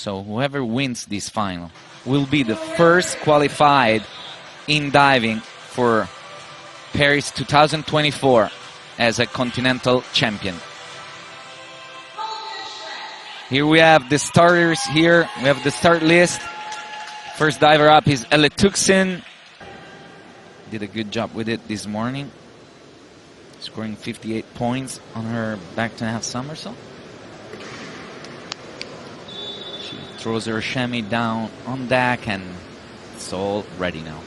So whoever wins this final will be the first qualified in diving for Paris 2024 as a continental champion. Here we have the starters here. We have the start list. First diver up is Elle Tuxen. Did a good job with it this morning. Scoring 58 points on her back to half somersault. She throws her chamois down on deck and it's all ready now.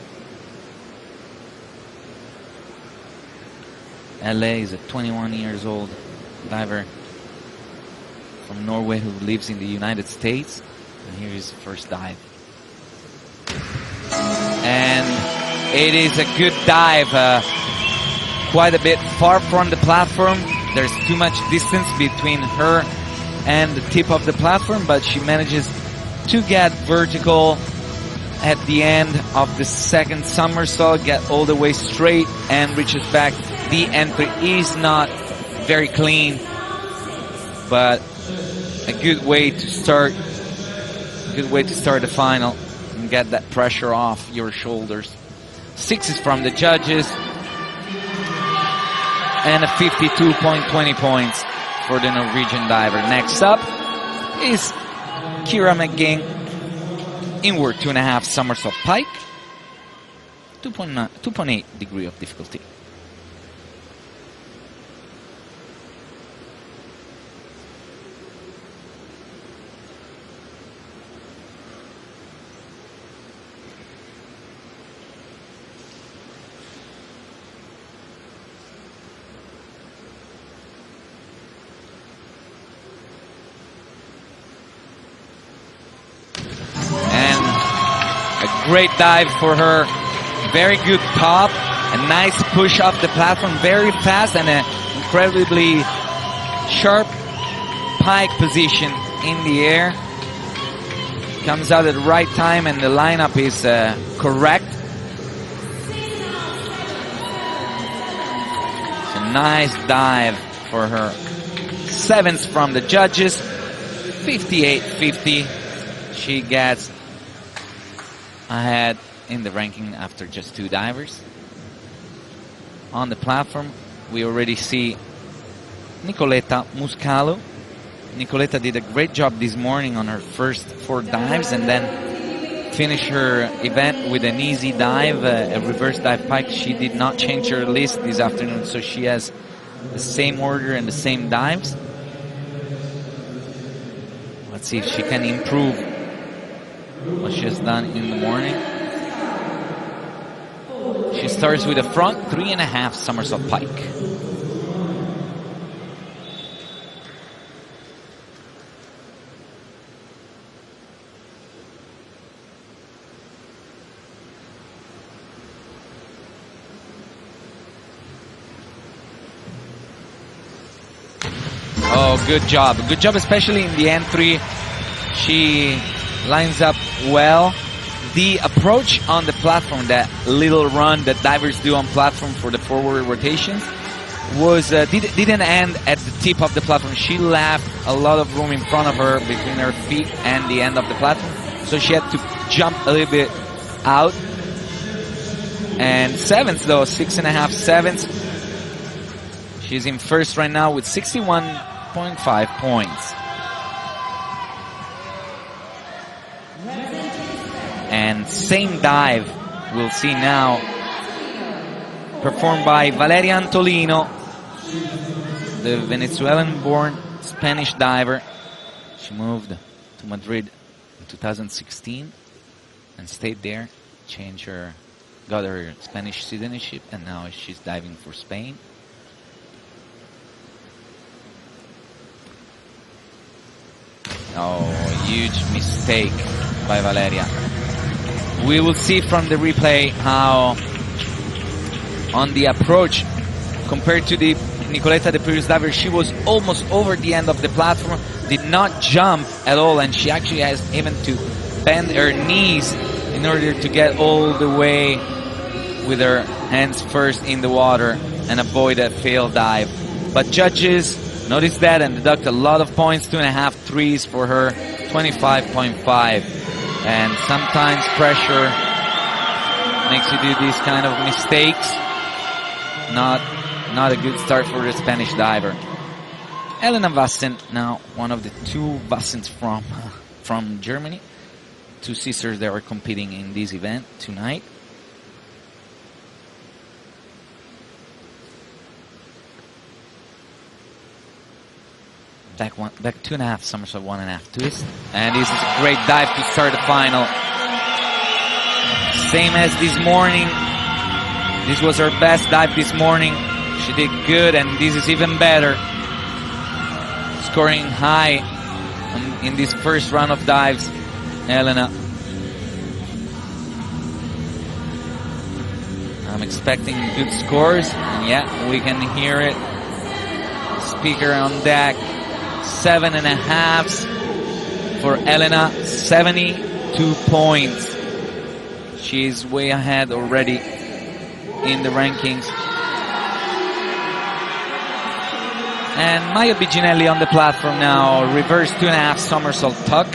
Elle is a 21 years old diver from Norway who lives in the United States. And here is the first dive. And it is a good dive. Quite a bit far from the platform. There's too much distance between her and the tip of the platform, but she manages to get vertical at the end of the second somersault, get all the way straight and reaches back. The entry is not very clean, but a good way to start. Good way to start the final and get that pressure off your shoulders. 6 is from the judges. And a 52.20 points for the Norwegian diver. Next up is Kira McGinn. Inward 2.5 somersault pike. 2.8 degree of difficulty. Great dive for her. Very good top. A nice push up the platform. Very fast and an incredibly sharp pike position in the air. Comes out at the right time and the lineup is correct. It's a nice dive for her. 7s from the judges. 58.50. She gets ahead in the ranking after just 2 divers. On the platform, we already see Nicoletta Muscalo. Nicoletta did a great job this morning on her first 4 dives and then finished her event with an easy dive, a reverse dive pike. She did not change her list this afternoon, so she has the same order and the same dives. Let's see if she can improve what she has done in the morning. She starts with a front 3.5 somersault pike. Oh, good job. Good job, especially in the entry. She lines up well. The approach on the platform, that little run that divers do on platform for the forward rotations, was didn't end at the tip of the platform. She left a lot of room in front of her between her feet and the end of the platform, so she had to jump a little bit out. And 7s though, 6.5 7s. She's in first right now with 61.5 points. And same dive we'll see now performed by Valeria Antolino, the Venezuelan-born Spanish diver. She moved to Madrid in 2016 and stayed there, got her Spanish citizenship, and now she's diving for Spain. Oh, huge mistake by Valeria. We will see from the replay how on the approach, compared to the Nicoletta, the previous diver, she was almost over the end of the platform, did not jump at all, and she actually has even to bend her knees in order to get all the way with her hands first in the water and avoid a failed dive. But judges noticed that and deduct a lot of points, 2.5 3s for her. 25.5. And sometimes pressure makes you do these kind of mistakes. Not a good start for the Spanish diver. Elena Wassen, now one of the two Wassens from Germany. Two sisters that are competing in this event tonight. Back 2.5 somersault, 1.5 twist. And this is a great dive to start the final. Same as this morning. This was her best dive this morning. She did good, and this is even better. Scoring high in this first round of dives, Elena. I'm expecting good scores, and yeah, we can hear it. Speaker on deck. 7.5 for Elena, 72 points. She's way ahead already in the rankings. And Maya Biginelli on the platform now, reverse 2.5 somersault tuck.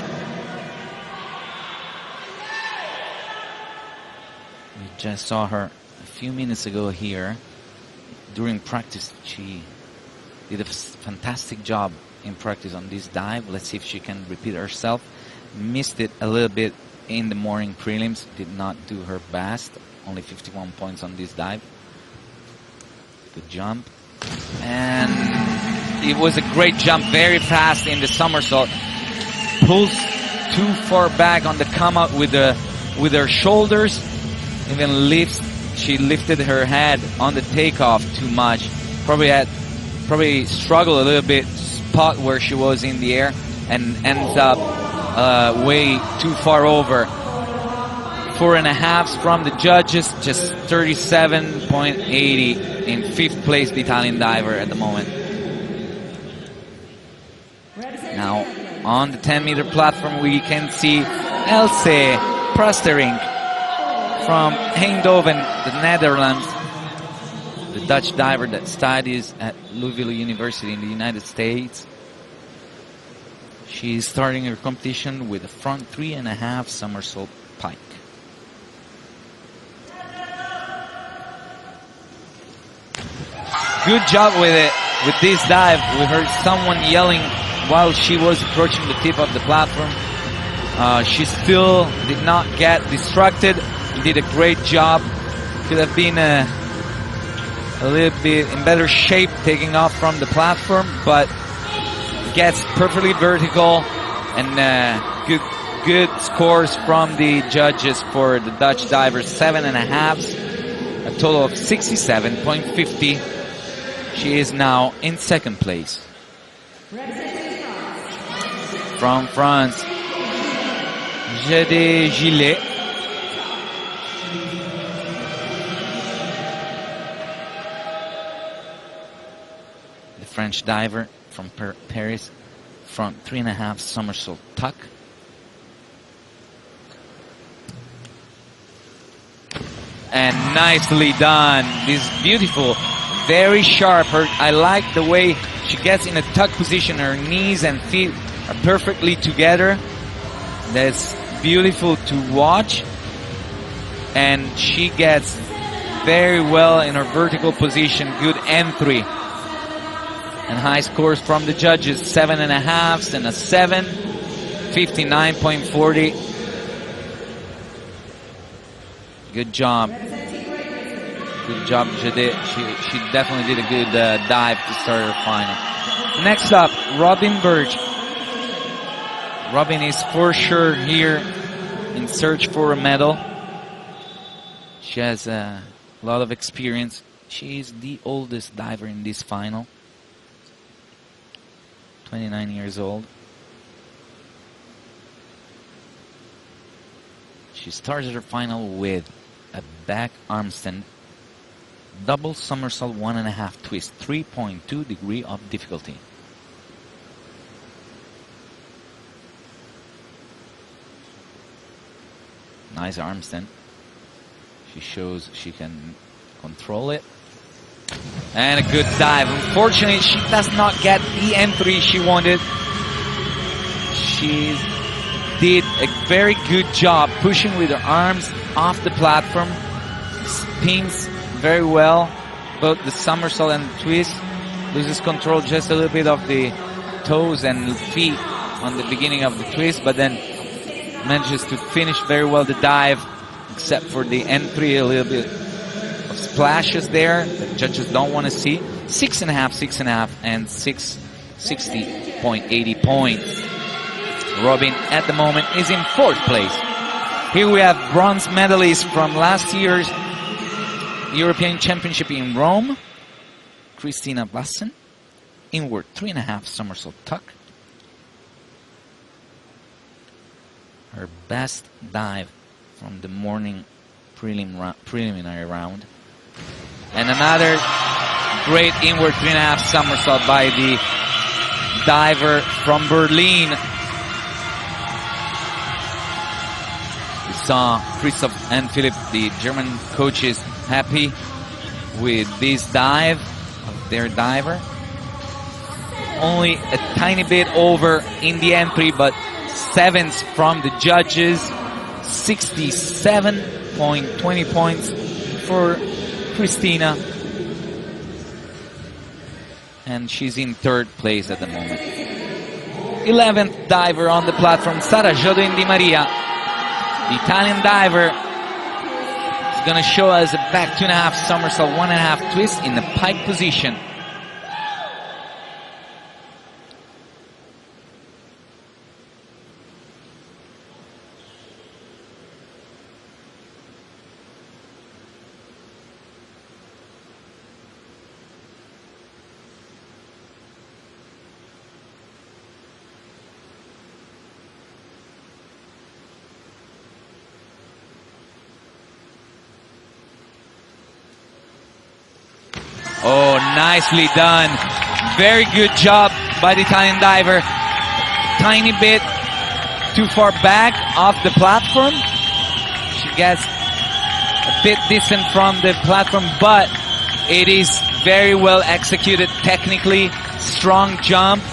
We just saw her a few minutes ago here. During practice, she did a fantastic job in practice on this dive. Let's see if she can repeat herself. Missed it a little bit in the morning prelims. Did not do her best. Only 51 points on this dive. Good jump. And it was a great jump, very fast in the somersault. Pulls too far back on the come up with her shoulders. Even she lifted her head on the takeoff too much. Probably struggled a little bit spot where she was in the air and ends up way too far over. 4.5 from the judges, just 37.80 in 5th place, the Italian diver at the moment. Now on the 10-meter platform we can see Else Prastering from Eindhoven, the Netherlands. The Dutch diver that studies at Louisville University in the United States. She's starting her competition with a front 3.5 somersault pike. Good job with it, with this dive. We heard someone yelling while she was approaching the tip of the platform. She still did not get distracted. Did a great job. Could have been a little bit in better shape taking off from the platform, but gets perfectly vertical, and good scores from the judges for the Dutch divers. 7.5, a total of 67.50. She is now in 2nd place. From France, Jade Gillet. French diver from Paris, front 3.5 somersault tuck. And nicely done. This is beautiful, very sharp. I like the way she gets in a tuck position. Her knees and feet are perfectly together. That's beautiful to watch. And she gets very well in her vertical position. Good entry. And high scores from the judges, 7.5 and a 7, 59.40. Good job. Good job, Jade. She definitely did a good dive to start her final. Next up, Robin Burge. Robin is for sure here in search for a medal. She has a lot of experience. She is the oldest diver in this final. 29 years old. She started her final with a back armstand, double somersault 1.5 twist, 3.2 degree of difficulty. Nice armstand. She shows she can control it. And a good dive. Unfortunately, she does not get the entry she wanted. She's did a very good job pushing with her arms off the platform. Spins very well, both the somersault and the twist. Loses control just a little bit of the toes and feet on the beginning of the twist, but then manages to finish very well the dive, except for the entry, a little bit of splashes there that judges don't want to see. 6.5, 6.5, and 660.80 points. Robin at the moment is in 4th place. Here we have bronze medalist from last year's European Championship in Rome, Christina Vassen, inward 3.5 somersault tuck. Her best dive from the morning preliminary round. And another great inward 3.5 somersault by the diver from Berlin. We saw Christoph and Philipp, the German coaches, happy with this dive of their diver. Only a tiny bit over in the entry, but 7s from the judges. 67.20 points for Christina. And she's in 3rd place at the moment. 11th diver on the platform, Sara Jodin Di Maria. The Italian diver is going to show us a back 2.5 somersault, 1.5 twist in the pike position. Oh, nicely done. Very good job by the Italian diver. Tiny bit too far back off the platform. She gets a bit distant from the platform, but it is very well executed technically. Strong jump,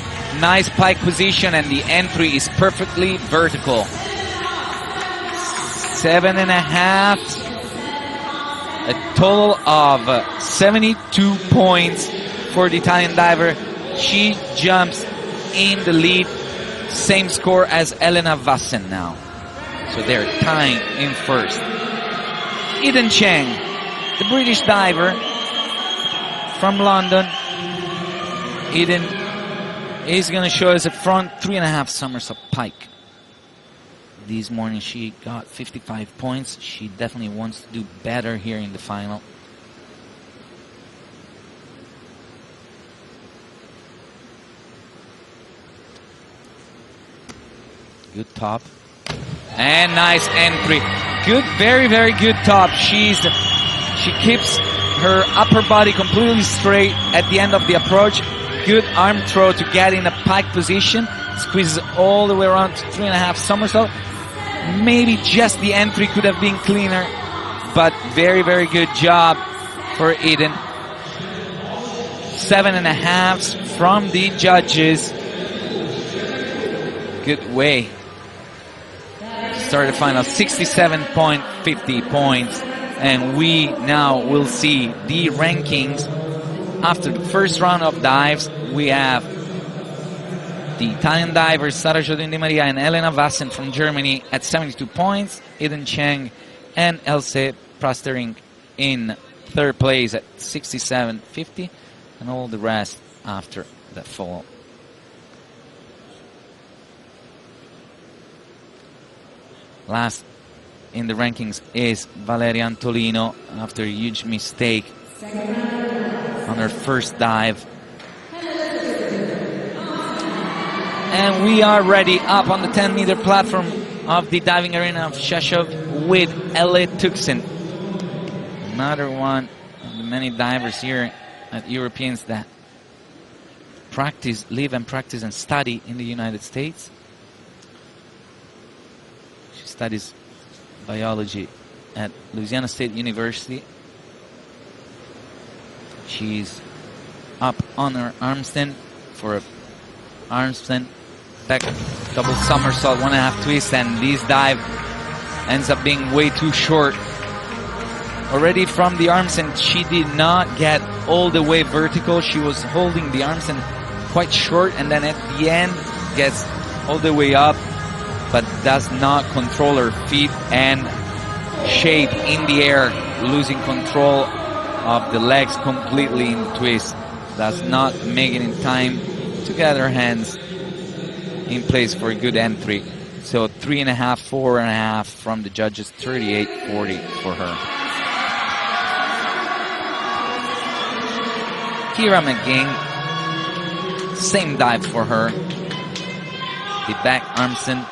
nice pike position, and the entry is perfectly vertical. 7.5. A total of 72 points for the Italian diver. She jumps in the lead. Same score as Elena Vassen now. So they're tying in 1st. Eden Cheng, the British diver from London. Eden is going to show us a front 3.5 somersault pike. This morning she got 55 points. She definitely wants to do better here in the final. Good top. And nice entry. Good, very, very good top. She keeps her upper body completely straight at the end of the approach. Good arm throw to get in a pike position. Squeezes all the way around to 3.5 somersault. Maybe just the entry could have been cleaner, but very, very good job for Eden. 7.5 from the judges. Good way to start the final. 67.50 points. And we now will see the rankings. After the first round of dives, we have the Italian divers Sara Jodin Di Maria and Elena Vassen from Germany at 72 points. Eden Cheng and Else Prastering in 3rd place at 67.50. And all the rest after that fall. Last in the rankings is Valeria Antolino after a huge mistake on her first dive. And we are ready up on the 10-meter platform of the diving arena of Shashov with Elle Tuxen. Another one of the many divers here at Europeans that practice, live and practice and study in the United States. She studies biology at Louisiana State University. She's up on her arm stand for a arm stand back double somersault, 1.5 twist, and this dive ends up being way too short. Already from the arms, and she did not get all the way vertical. She was holding the arms and quite short, and then at the end gets all the way up, but does not control her feet and shape in the air, losing control of the legs completely in the twist. Does not make it in time to get her hands in place for a good entry. So 3.5, 4.5 from the judges, 38-40 for her. Kira McGinn, same dive for her. The back armstand,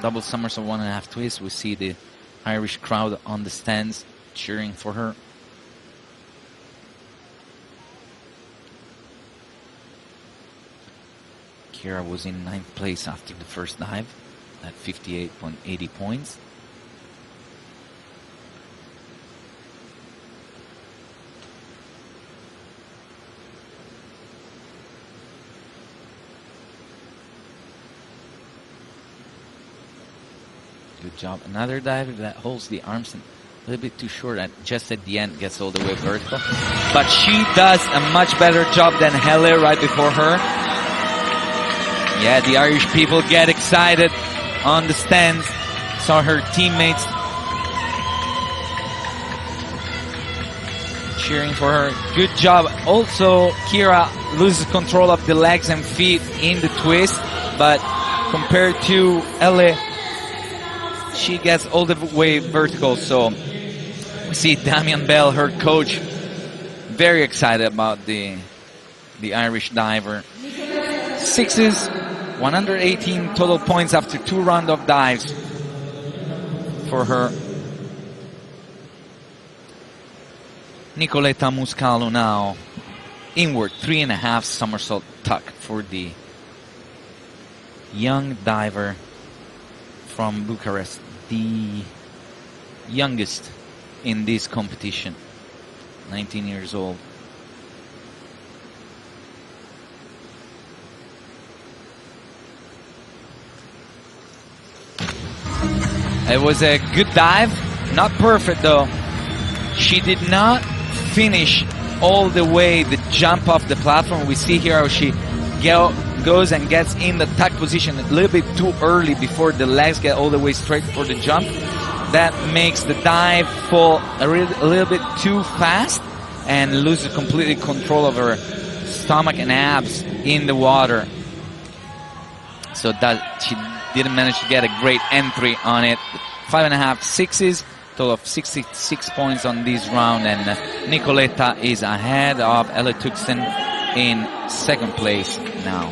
double somersault, 1.5 twist. We see the Irish crowd on the stands cheering for her. Kira was in 9th place after the first dive at 58.80 points. Good job. Another dive that holds the arms a little bit too short, and just at the end gets all the way vertical. But she does a much better job than Helle right before her. Yeah, the Irish people get excited on the stands. Saw her teammates cheering for her. Good job. Also, Kira loses control of the legs and feet in the twist, but compared to Elle, she gets all the way vertical. So we see Damien Bell, her coach, very excited about the Irish diver. Sixes, 118 total points after 2 rounds of dives for her. Nicoletta Muscalo now inward, 3.5 somersault tuck for the young diver from Bucharest, the youngest in this competition, 19 years old. It was a good dive, not perfect though. She did not finish all the way the jump off the platform. We see here how she goes and gets in the tuck position a little bit too early before the legs get all the way straight for the jump. That makes the dive fall a little bit too fast and loses completely control of her stomach and abs in the water. So that she didn't manage to get a great entry on it. 5.5 sixes, total of 66 points on this round, and Nicoletta is ahead of Elle Tuxen in 2nd place now.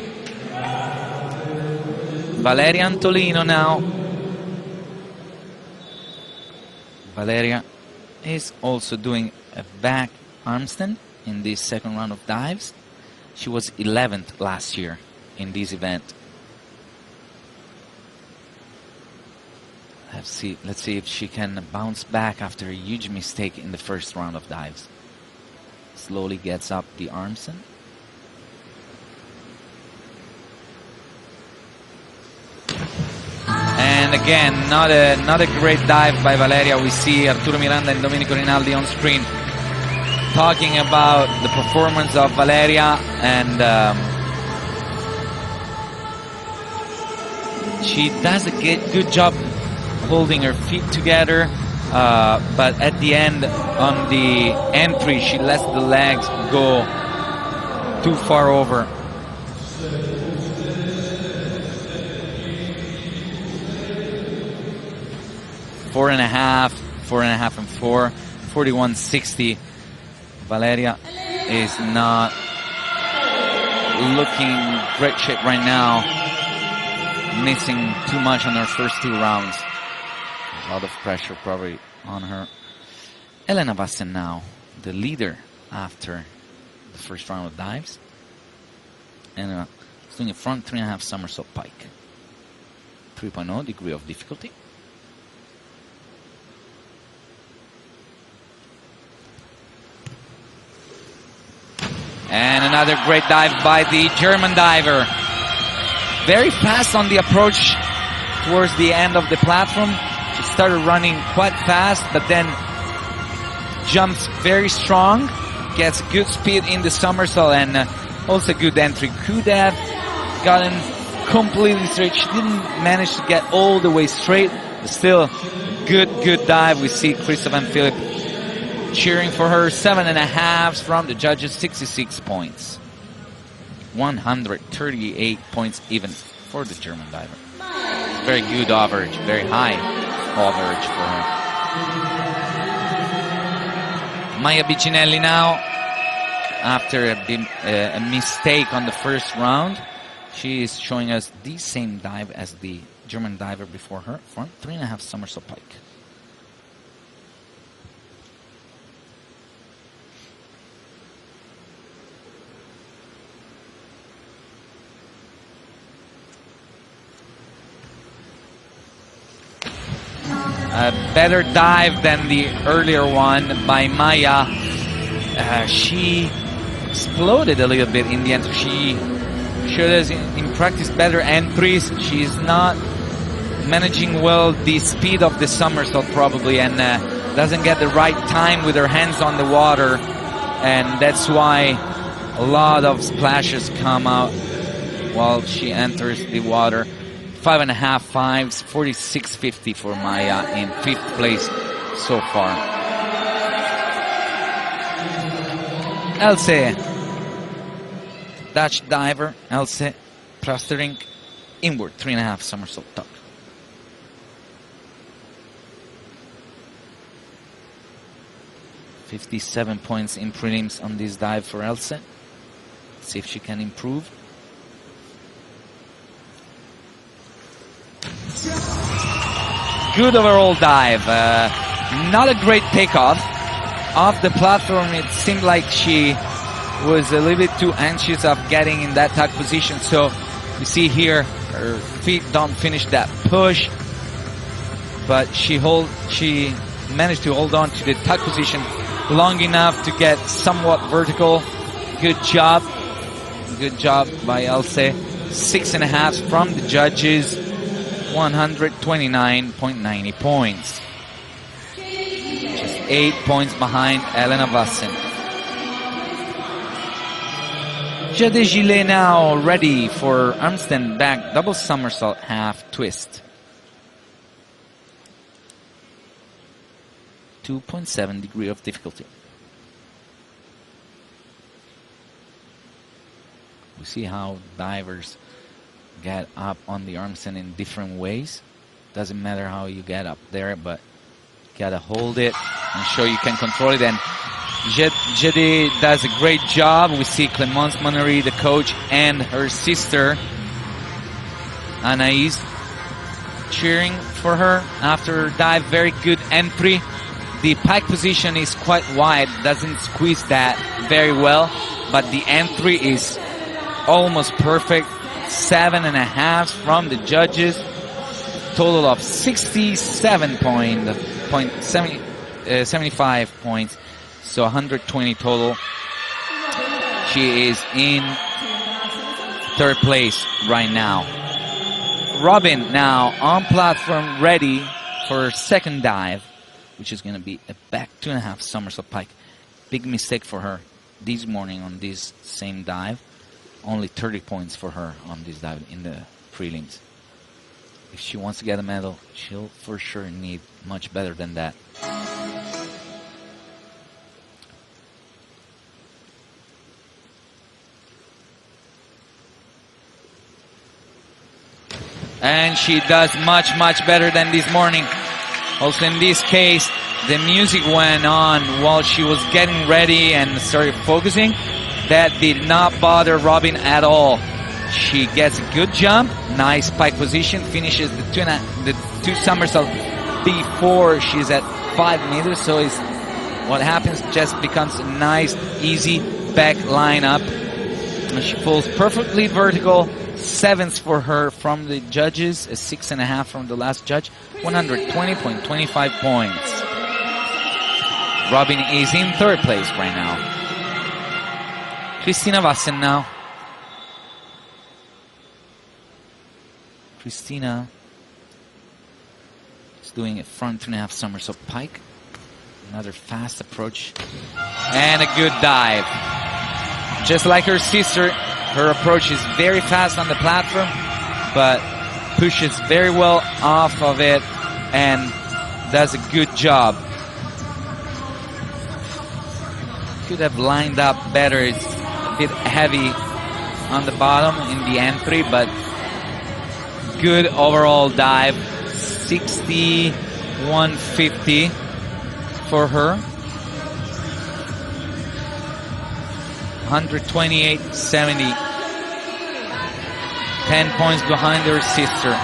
Valeria Antolino now. Valeria is also doing a back armstand in this 2nd round of dives. She was 11th last year in this event. Let's see if she can bounce back after a huge mistake in the 1st round of dives. Slowly gets up the armstand. And again, not a great dive by Valeria. We see Arturo Miranda and Domenico Rinaldi on screen talking about the performance of Valeria, and she does a good job holding her feet together, but at the end on the entry she lets the legs go too far over. Four and a half and 4, 41.60. Valeria is not looking great shape right now, missing too much on her first 2 rounds. A lot of pressure probably on her. Elena Vassen now, the leader after the 1st round of dives. And doing a front 3.5 somersault pike. 3.0 degree of difficulty. And another great dive by the German diver. very fast on the approach towards the end of the platform. She started running quite fast, but then jumps very strong, gets good speed in the somersault, and also good entry. Could have gotten completely straight. She didn't manage to get all the way straight, but still good dive. We see Christophe and Philip cheering for her. 7.5 from the judges, 66 points. 138 points even for the German diver. Very good average, very high average for her. Maya Bicinelli now, after a mistake on the first round, she is showing us the same dive as the German diver before her, front 3.5 somersault pike. A better dive than the earlier one by Maya. She exploded a little bit in the end. She showed us in practice better entries. She's not managing well the speed of the somersault probably, and doesn't get the right time with her hands on the water, and that's why a lot of splashes come out while she enters the water. 5.5 fives, 46.50 for Maya in 5th place so far. Else, Dutch diver, Else Plasterink, inward 3.5 somersault tuck. $57 points in prelims on this dive for Else. See if she can improve. Good overall dive. Not a great takeoff. Off the platform, it seemed like she was a little bit too anxious of getting in that tuck position. So you see here, her feet don't finish that push, but she managed to hold on to the tuck position long enough to get somewhat vertical. Good job by Else. 6.5 from the judges. 129.90 points. Just 8 points behind Elena Vassen. Jade Gillet now ready for armstand back double somersault half twist. 2.7 degree of difficulty. We see how divers get up on the armstand in different ways. Doesn't matter how you get up there, but you gotta hold it and show you can control it. And Jade does a great job. We see Clemence Monnery, the coach, and her sister Anaïs cheering for her after her dive. Very good entry. The pike position is quite wide, doesn't squeeze that very well, but the entry is almost perfect. 7.5 from the judges. Total of 75 points. So 120 total. She is in 3rd place right now. Robin now on platform, ready for her 2nd dive, which is going to be a back 2.5 somersault pike. Big mistake for her this morning on this same dive. Only 30 points for her on this dive in the prelims. If she wants to get a medal, she'll for sure need much better than that. And she does much better than this morning. Also in this case, the music went on while she was getting ready and started focusing. That did not bother Robin at all. She gets a good jump, nice pike position, finishes the two somersaults before she's at 5 meters. So it's what happens, just becomes a nice, easy back line up. And she pulls perfectly vertical. 7th for her from the judges, a 6.5 from the last judge. 120.25 points. Robin is in 3rd place right now. Christina Vassen now. Christina is doing a front 2.5 somersault pike. Another fast approach. And a good dive. Just like her sister, her approach is very fast on the platform, but pushes very well off of it and does a good job. Could have lined up better. It's a bit heavy on the bottom in the entry, but good overall dive. 61.50 for her. 128.70. 10 points behind her sister.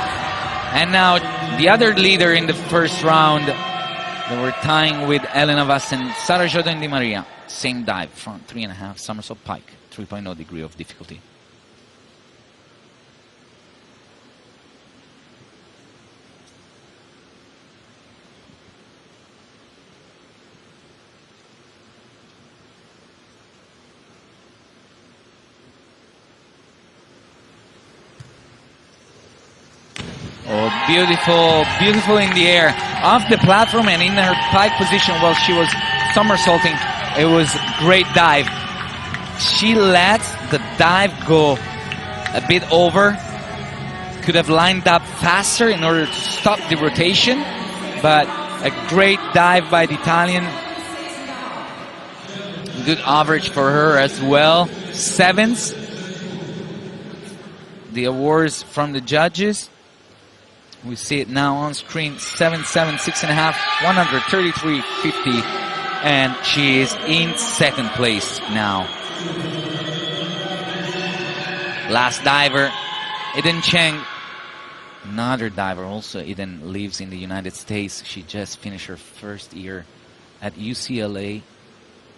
And now the other leader in the first round, they were tying with Elena Vass and Sara Jordan Di Maria. Same dive, front 3.5 somersault pike, 3.0 degree of difficulty. Oh, beautiful, beautiful in the air, off the platform and in her pike position while she was somersaulting. It was a great dive. She let the dive go a bit over. Could have lined up faster in order to stop the rotation, but a great dive by the Italian. Good average for her as well. 7s. The awards from the judges. We see it now on screen. 7-7, 6.5, 133.50. And she is in second place now. Last diver, Eden Cheng. Another diver also. Eden lives in the United States. She just finished her first year at UCLA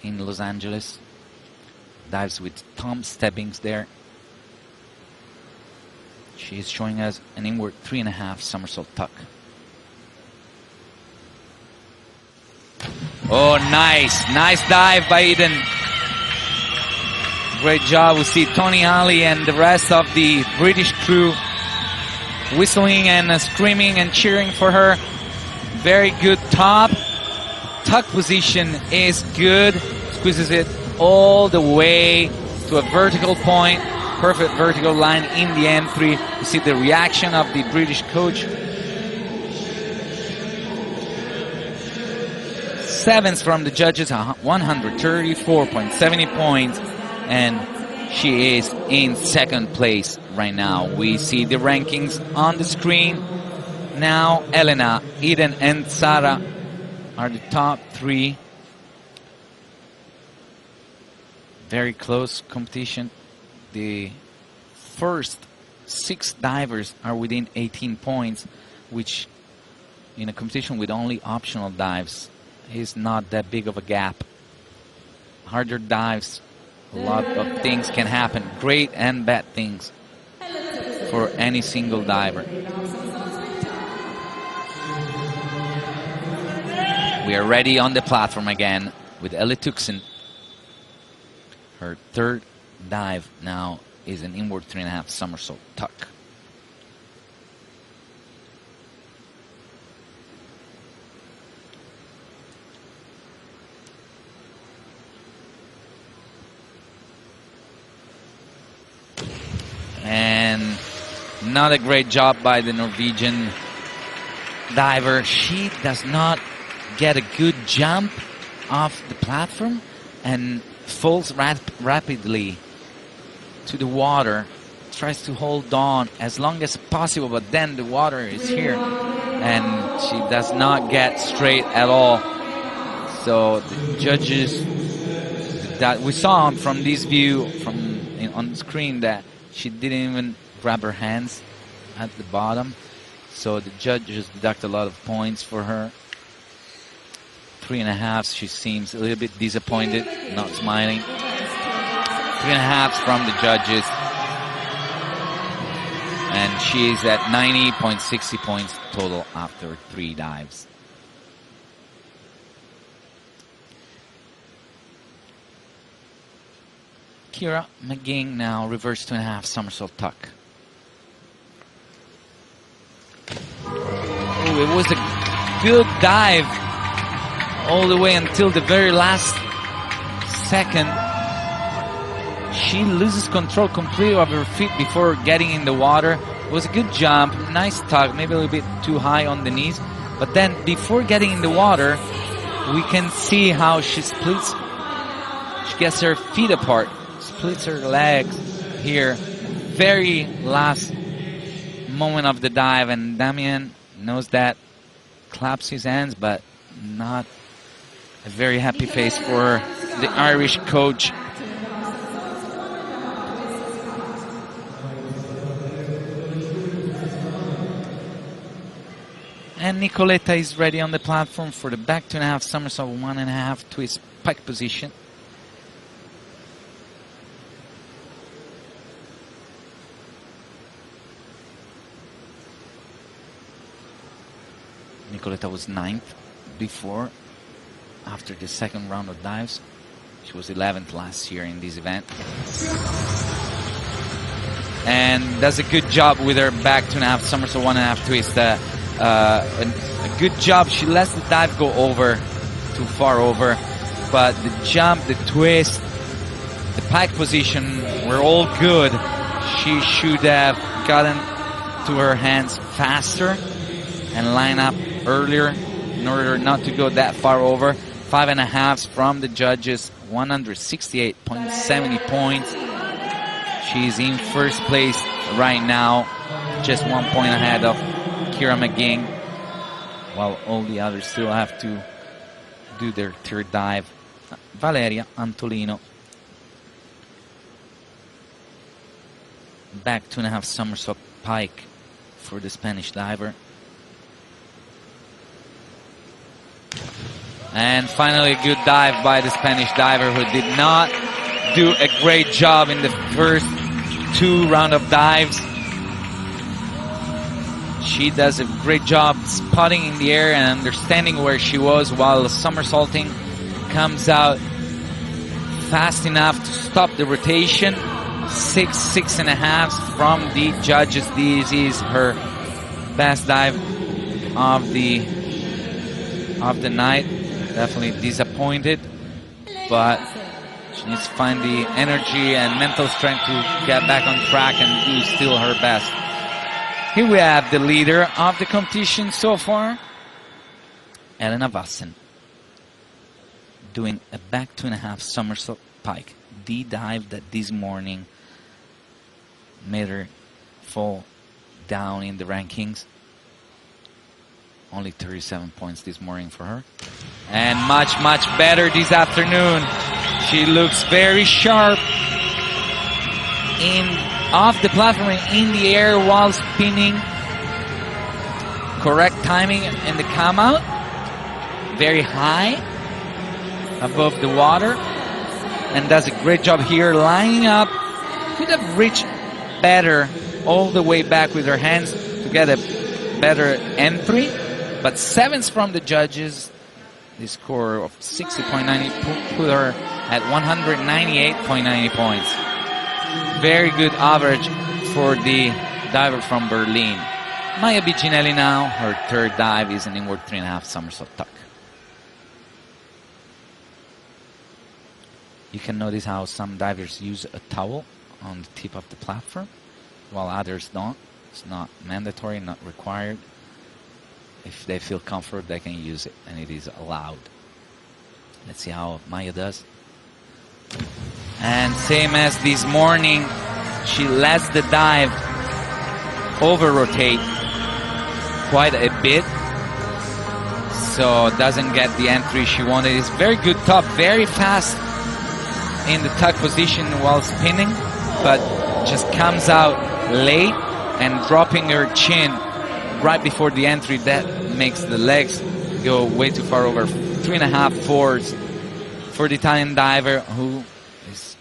in Los Angeles. Dives with Tom Stebbings there. She is showing us an inward 3.5 somersault tuck. Oh, nice. Nice dive by Eden. Great job. We see Tony Ali and the rest of the British crew whistling and screaming and cheering for her. Very good top. Tuck position is good. Squeezes it all the way to a vertical point. Perfect vertical line in the entry. You see the reaction of the British coach. 7s from the judges, 134.70 points, and she is in second place right now. We see the rankings on the screen. Now Elena, Eden, and Sara are the top 3. Very close competition. The first 6 divers are within 18 points, which in a competition with only optional dives is not that big of a gap. Harder dives, a lot of things can happen, great and bad things for any single diver. We are ready on the platform again with Ellie Tuxen. Her third dive now is an inward 3.5 somersault tuck. And not a great job by the Norwegian diver. She does not get a good jump off the platform and falls rapidly to the water. Tries to hold on as long as possible, but then the water is here and she does not get straight at all. So the judges, that we saw from this view on the screen, that she didn't even grab her hands at the bottom. So the judges deduct a lot of points for her. 3.5. She seems a little bit disappointed, not smiling. 3.5 from the judges. And she is at 90.60 points total after 3 dives. Kira McGing now reverse 2.5 somersault tuck. It was a good dive all the way until the very last second. She loses control completely of her feet before getting in the water. It was a good jump, nice tug, maybe a little bit too high on the knees. But then before getting in the water, we can see how she splits. She gets her feet apart, splits her legs here. Very last moment of the dive, and Damien knows that, claps his hands, but not a very happy face for the Irish coach. And Nicoletta is ready on the platform for the back 2.5 somersault 1.5 twist pike position. Nicoletta was 9th before, after the second round of dives. She was 11th last year in this event. And does a good job with her back 2.5 somersault 1.5 twist. A good job. She lets the dive go over, too far over, but the jump, the twist, the pike position were all good. She should have gotten to her hands faster and line up earlier in order not to go that far over. 5.5s from the judges, 168.70 points. She's in first place right now, just 1 point ahead of Kira McGing, while all the others still have to do their third dive. Valeria Antolino, back 2.5 somersault pike for the Spanish diver. And finally a good dive by the Spanish diver, who did not do a great job in the first 2 rounds of dives. She does a great job spotting in the air and understanding where she was while somersaulting. Comes out fast enough to stop the rotation. 6.5s from the judges. This is her best dive of the night. Definitely disappointed, but she needs to find the energy and mental strength to get back on track and do still her best. Here we have the leader of the competition so far, Elena Vassen, doing a back 2.5 somersault pike. The dive that this morning made her fall down in the rankings. Only 37 points this morning for her. And much, much better this afternoon. She looks very sharp off the platform and in the air while spinning. Correct timing in the come out. Very high above the water. And does a great job here lining up. Could have reached better all the way back with her hands to get a better entry. But 7s from the judges. The score of 60.90 put her at 198.90 points. Very good average for the diver from Berlin. Maya Biginelli now, her third dive is an inward 3.5 somersault tuck. You can notice how some divers use a towel on the tip of the platform, while others don't. It's not mandatory, not required. If they feel comfortable, they can use it, and it is allowed. Let's see how Maya does. And same as this morning, she lets the dive over-rotate quite a bit, so doesn't get the entry she wanted. It's very good top, very fast in the tuck position while spinning, but just comes out late and dropping her chin right before the entry. That makes the legs go way too far over. 3.5 4s for the Italian diver, who is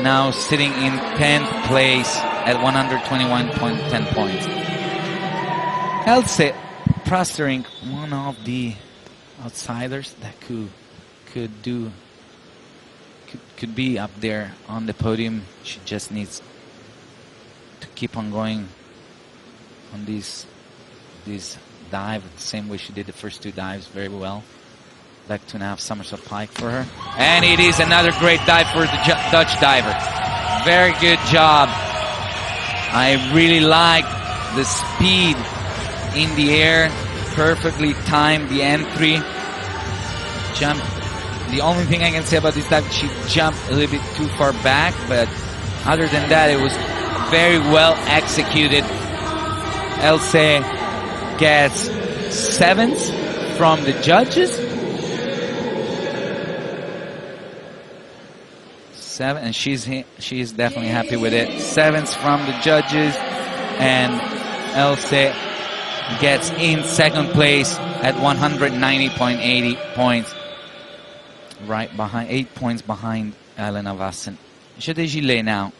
now sitting in 10th place at 121.10 points. Else Prastering, one of the outsiders that could be up there on the podium. She just needs to keep on going on this this dive the same way she did the first two dives very well. Back 2.5 somersault pike for her. And it is another great dive for the Dutch diver. Very good job. I really like the speed in the air. Perfectly timed the entry. Jump. The only thing I can say about this dive, she jumped a little bit too far back, but other than that, it was very well executed. Else gets 7s from the judges. 7, and she's definitely happy with it. 7s from the judges, and Else gets in second place at 190.80 points, right behind, 8 points behind Elena Vassen. Jeu des Gilets now.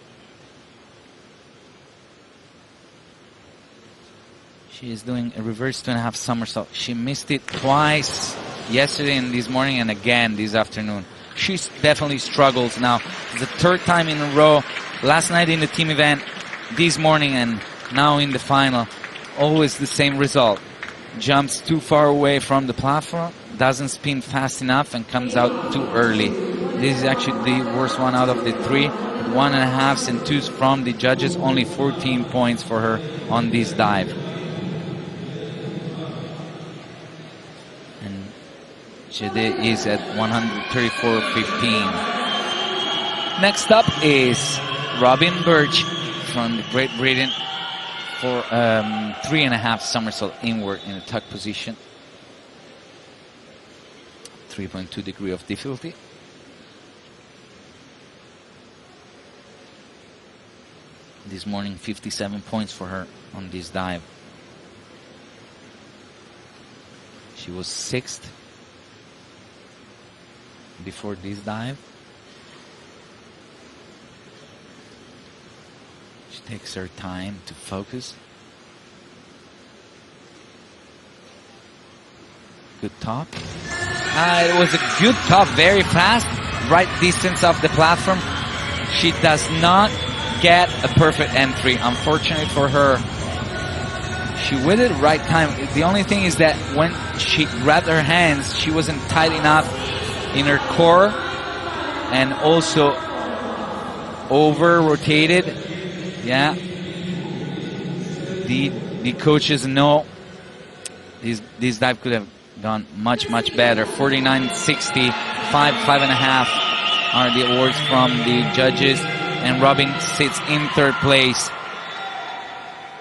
She is doing a reverse 2.5 somersault. She missed it twice yesterday and this morning, and again this afternoon. She definitely struggles now. It's the third time in a row. Last night in the team event, this morning, and now in the final. Always the same result. Jumps too far away from the platform, doesn't spin fast enough, and comes out too early. This is actually the worst one out of the 3. 1.5s and 2s from the judges. Only 14 points for her on this dive. Jede is at 134.15. Next up is Robin Birch from the Great Britain for 3.5 somersault inward in a tuck position. 3.2 degree of difficulty. This morning, 57 points for her on this dive. She was 6th before this dive. She takes her time to focus. Good top. It was a good top, very fast, right distance of the platform. She does not get a perfect entry, unfortunately for her. She with it right time. The only thing is that when she grabbed her hands, she wasn't tight enough in her core, and also over rotated. Yeah, the coaches know this dive could have gone much better. 49.60, 5.5 are the awards from the judges, and Robin sits in third place,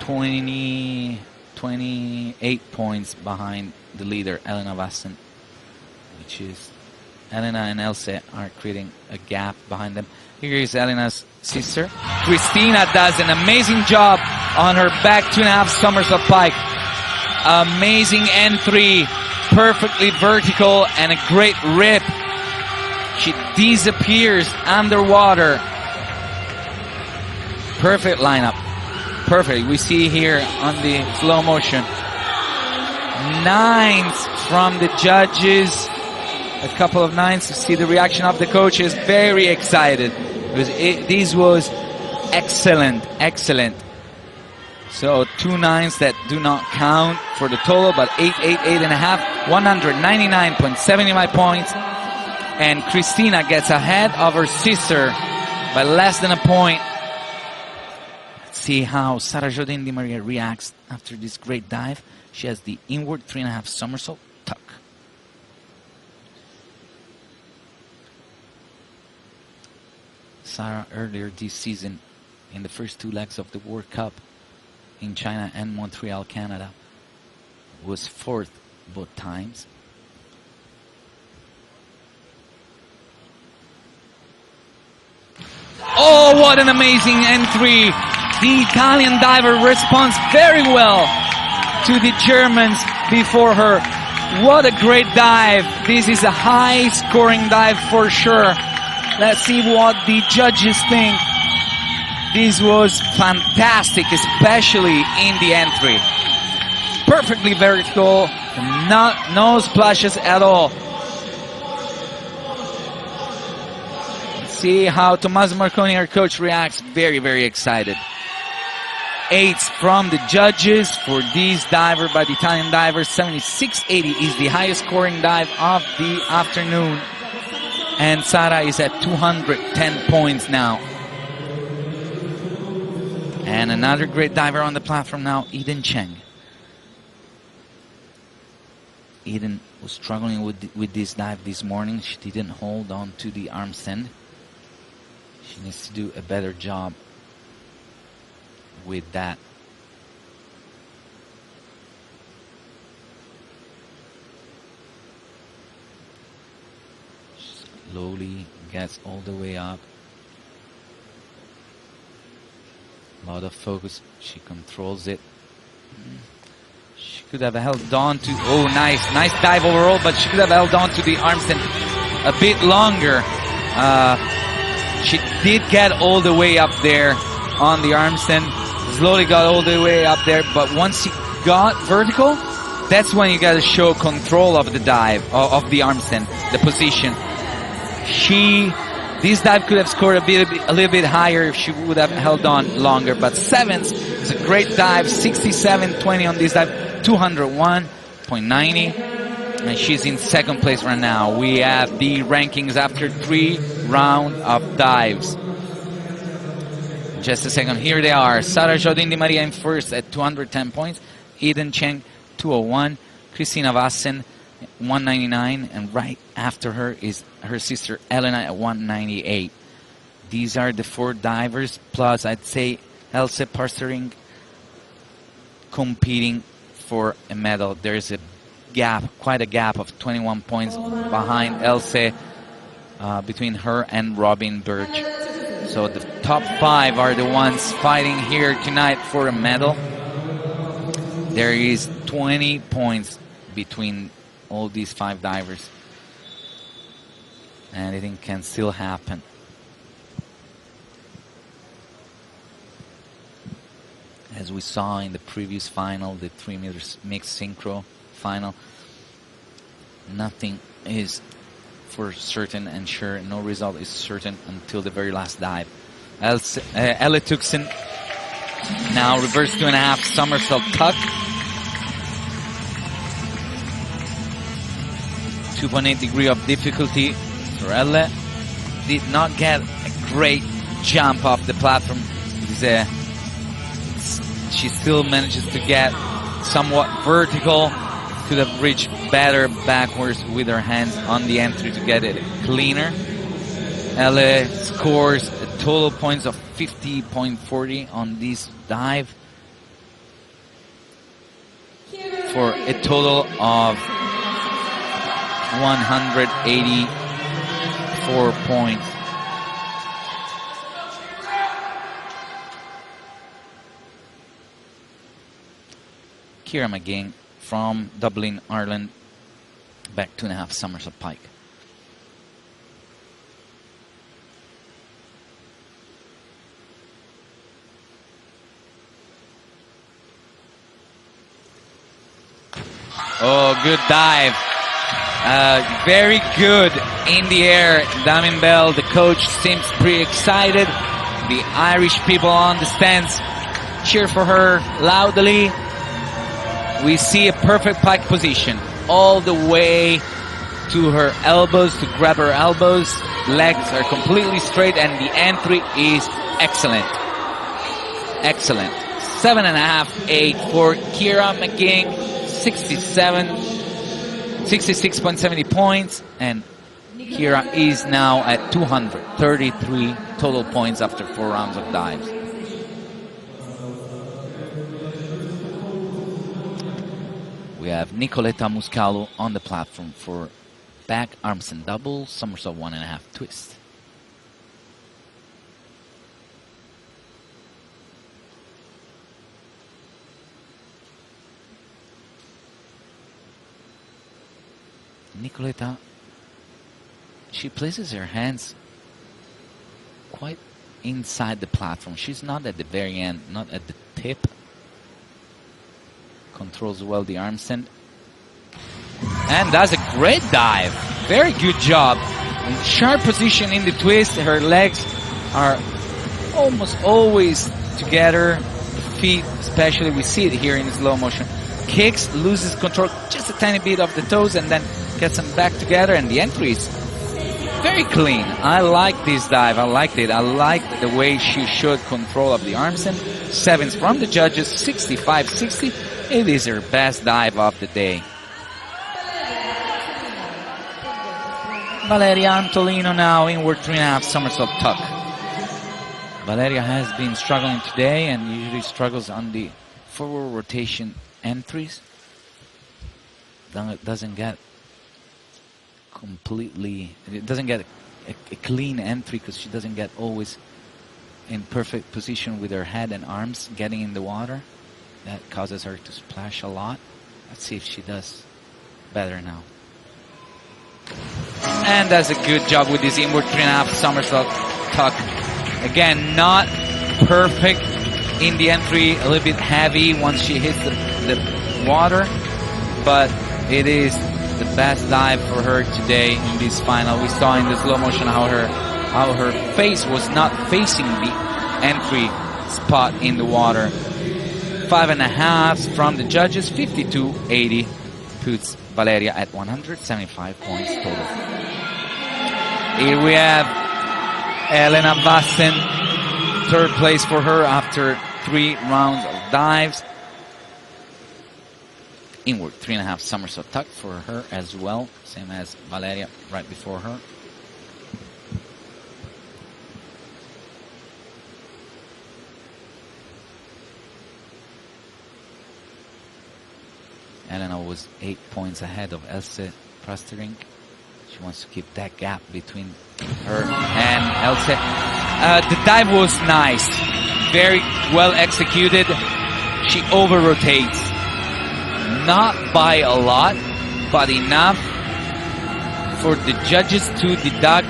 28 points behind the leader Elena Vassen, which is Elena and Else are creating a gap behind them. Here is Elena's sister. Christina does an amazing job on her back 2.5 somersault pike. Amazing entry, perfectly vertical, and a great rip. She disappears underwater. Perfect lineup. Perfect. We see here on the slow motion. 9s from the judges. A couple of 9s to see the reaction of the coaches. Very excited. This was excellent. So 2 9s that do not count for the total, but 8.5, 199.75 points. And Christina gets ahead of her sister by less than a point. Let's see how Sara Jodin Di Maria reacts after this great dive. She has the inward 3.5 somersault tuck. Sara earlier this season in the first 2 legs of the World Cup in China and Montreal, Canada, was 4th both times. Oh, what an amazing entry! The Italian diver responds very well to the Germans before her. What a great dive! This is a high-scoring dive for sure. Let's see what the judges think. This was fantastic, especially in the entry. Perfectly vertical, no splashes at all. Let's see how Tommaso Marconi, our coach, reacts. Very excited. eights from the judges for this diver by the Italian diver. 76.80 is the highest scoring dive of the afternoon. And Sara is at 210 points now. And another great diver on the platform now, Eden Cheng. Eden was struggling with this dive this morning. She didn't hold on to the arm stand. She needs to do a better job with that. Slowly gets all the way up. A lot of focus. She controls it. She could have held on to... Oh, nice dive overall, but she could have held on to the arm stand a bit longer. She did get all the way up there on the arm stand. Slowly got all the way up there, but once she got vertical, that's when you got to show control of the dive, of the arm stand, the position. This dive could have scored a little bit higher if she would have held on longer, but sevens is a great dive. 67.20 on this dive, 201.90, and she's in second place right now. We have the rankings after 3 rounds of dives. Just a second, here they are. Sara Jodin Di Maria in first at 210 points. Eden Cheng, 201. Christina Vassen, 199. And right after her is her sister Elena at 198. These are the 4 divers, plus I'd say Else Parstering competing for a medal. There's a gap, quite a gap of 21 points behind Else, between her and Robin Birch. So the top 5 are the ones fighting here tonight for a medal. There is 20 points between all these 5 divers. Anything can still happen. As we saw in the previous final, the 3 meters mixed synchro final, nothing is for certain and sure. No result is certain until the very last dive. Elle Tuxen now reverse 2.5 somersault tuck. 2.8 degree of difficulty for Elle. Did not get a great jump off the platform. She still manages to get somewhat vertical. Could have reached better backwards with her hands on the entry to get it cleaner. Elle scores a total points of 50.40 on this dive for a total of 184 points. Ciara McGinn from Dublin, Ireland, back 2.5 somersault pike. Oh, good dive. Very good in the air. Damien Bell, the coach, seems pretty excited. The Irish people on the stands cheer for her loudly. We see a perfect pike position all the way to her elbows, to grab her elbows. Legs are completely straight and the entry is excellent. Excellent. 7.5, 8 for Ciara McGinn. 66.70 points, and Ciara is now at 233 total points after 4 rounds of dives. We have Nicoletta Muscalo on the platform for back arms and double somersault 1.5 twist. Nicoletta, she places her hands quite inside the platform. She's not at the very end, not at the tip. Controls well the arm stand. And does a great dive. Very good job. In sharp position in the twist. Her legs are almost always together. The feet, especially we see it here in slow motion. Kicks, loses control just a tiny bit of the toes, and then gets them back together, and the entry is very clean. I like this dive. I liked it. I liked the way she showed control of the arms. And 7s from the judges, 65-60. It is her best dive of the day. Valeria Antolino now, inward 3.5 somersault tuck. Valeria has been struggling today and usually struggles on the forward rotation entries. Doesn't get completely, it doesn't get a clean entry because she doesn't get always in perfect position with her head and arms getting in the water. That causes her to splash a lot. Let's see if she does better now. And does a good job with this inward 3.5 somersault tuck. Again, not perfect in the entry, a little bit heavy once she hits the water, but it is the best dive for her today in this final. We saw in the slow motion how her face was not facing the entry spot in the water. 5.5 from the judges, 52-80 puts Valeria at 175 points total. Here we have Elena Vassen, third place for her after 3 rounds of dives. Inward 3.5 somersault tuck for her as well, same as Valeria right before her. Elena was 8 points ahead of Else Prasterink. She wants to keep that gap between her and Else. The dive was nice, very well executed. She over-rotates, not by a lot, but enough for the judges to deduct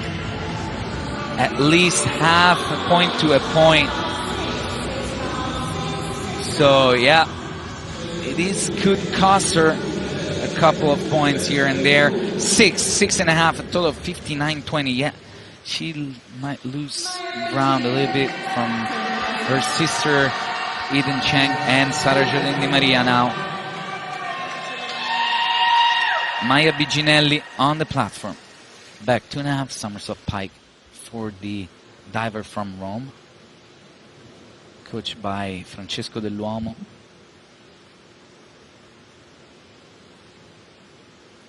at least half a point to a point. So yeah, it could cost her a couple of points here and there. 6.5, a total of 59-20. Yeah, she might lose ground a little bit from her sister Eden Cheng and Sara Jolene Di Maria now. Maya Biginelli on the platform. Back 2.5 somersault pike for the diver from Rome, coached by Francesco Dell'Uomo.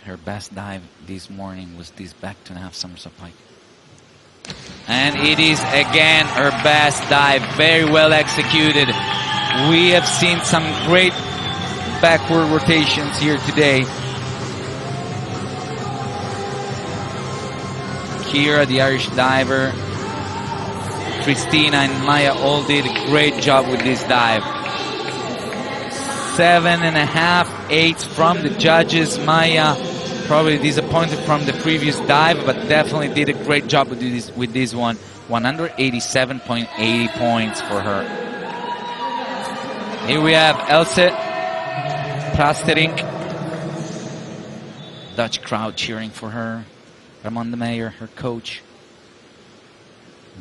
Her best dive this morning was this back 2.5 somersault pike. And it is again her best dive, very well executed. We have seen some great backward rotations here today. Kira, the Irish diver, Christina and Maya all did a great job with this dive. 7.5, 8 from the judges. Maya probably disappointed from the previous dive, but definitely did a great job with this one. 187.80 points for her. Here we have Else Prasterink. Dutch crowd cheering for her. Ramon de Meyer, her coach,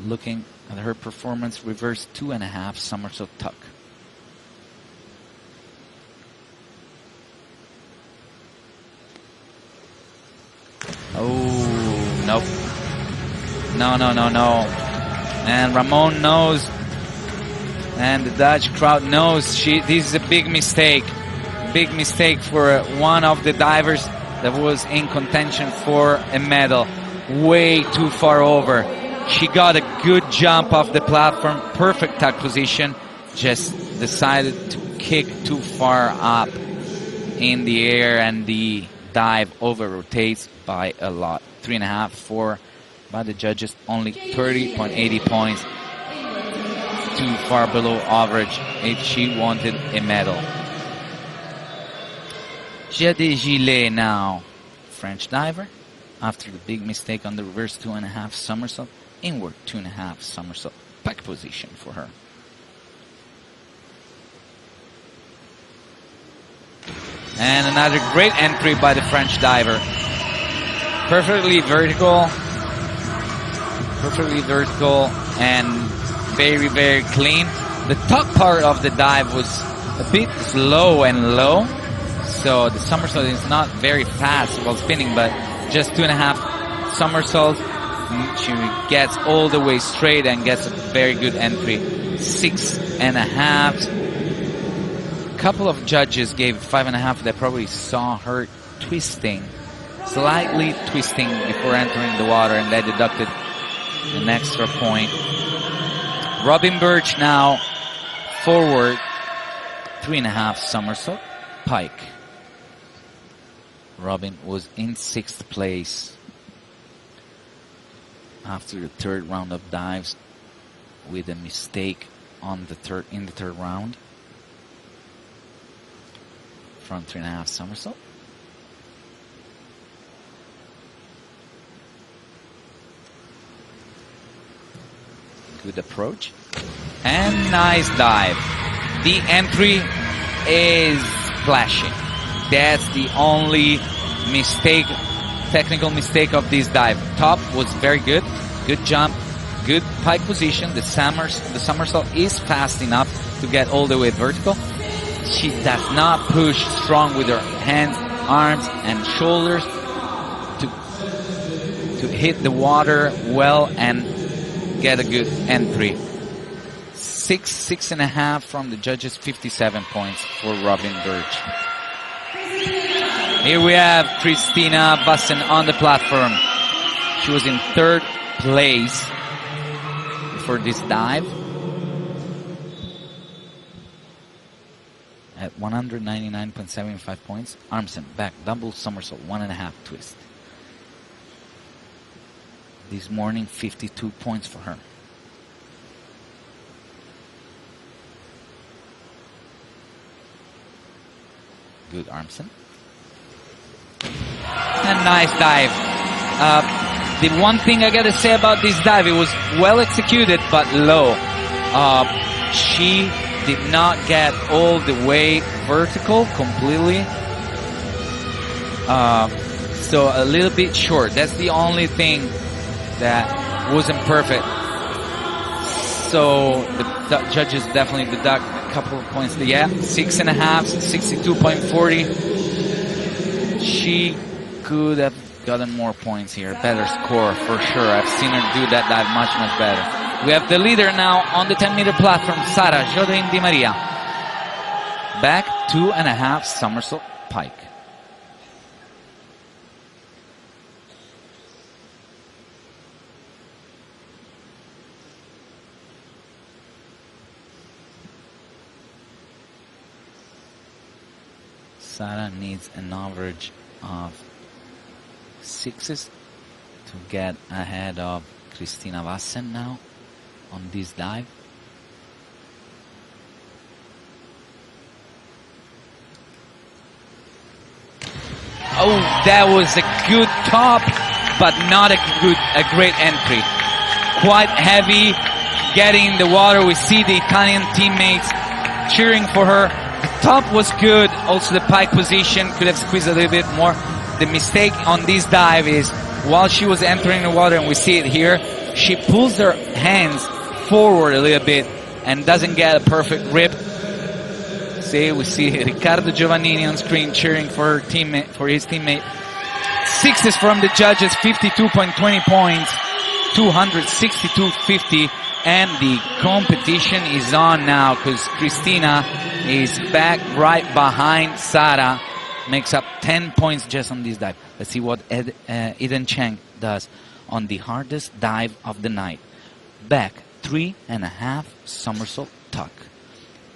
looking at her performance. Reverse 2.5 somersault tuck. Oh, nope. No. And Ramon knows, and the Dutch crowd knows this is a big mistake. Big mistake for one of the divers that was in contention for a medal. Way too far over. She got a good jump off the platform, perfect tuck position, just decided to kick too far up in the air, and the dive over rotates by a lot. 3.5, 4 by the judges, only 30.80 points. Too far below average if she wanted a medal. Jade Gillet now, French diver, after the big mistake on the reverse 2.5 somersault, inward 2.5 somersault pike position for her. And another great entry by the French diver. Perfectly vertical and very, very clean. The top part of the dive was a bit slow and low, so the somersault is not very fast while spinning, but just 2.5 somersaults. She gets all the way straight and gets a very good entry. 6.5. A couple of judges gave 5.5. They probably saw her slightly twisting before entering the water, and they deducted an extra point. Robin Birch now forward, 3.5 somersault, pike. Robin was in 6th place after the 3rd round of dives with a mistake on the third round. Front 3.5 somersault. Good approach and nice dive. The entry is flashing. That's the only mistake, technical mistake of this dive. Top was very good. Good jump, good pike position. The somersault is fast enough to get all the way vertical. She does not push strong with her hands, arms, and shoulders to hit the water well and get a good entry. 6.5 from the judges, 57 points for Robin Birch. Here we have Christina Vassen on the platform. She was in 3rd place for this dive at 199.75 points. Arms and back, double somersault, 1.5 twist. This morning, 52 points for her. Good Armsen. A nice dive. The one thing I gotta say about this dive, it was well executed but low. She did not get all the way vertical completely. So a little bit short. That's the only thing that wasn't perfect. So the judges definitely deduct a couple of points. Yeah, 6.5, 62.40. She could have gotten more points here. Better score for sure. I've seen her do that dive much better. We have the leader now on the 10-meter platform, Sara Jodin Di Maria. Back, 2.5 somersault pike. Sara needs an average of 6s to get ahead of Christina Vassen now on this dive. Oh, that was a good top, but not a great entry. Quite heavy, getting in the water. We see the Italian teammates cheering for her. The top was good. Also the pike position could have squeezed a little bit more. The mistake on this dive is while she was entering the water, and we see it here, she pulls her hands forward a little bit and doesn't get a perfect grip. See, we see Riccardo Giovannini on screen cheering for his teammate. 6s from the judges, 52.20 points, 262.50. And the competition is on now because Christina is back right behind Sara. Makes up 10 points just on this dive. Let's see what Eden Cheng does on the hardest dive of the night. Back, 3.5 somersault tuck.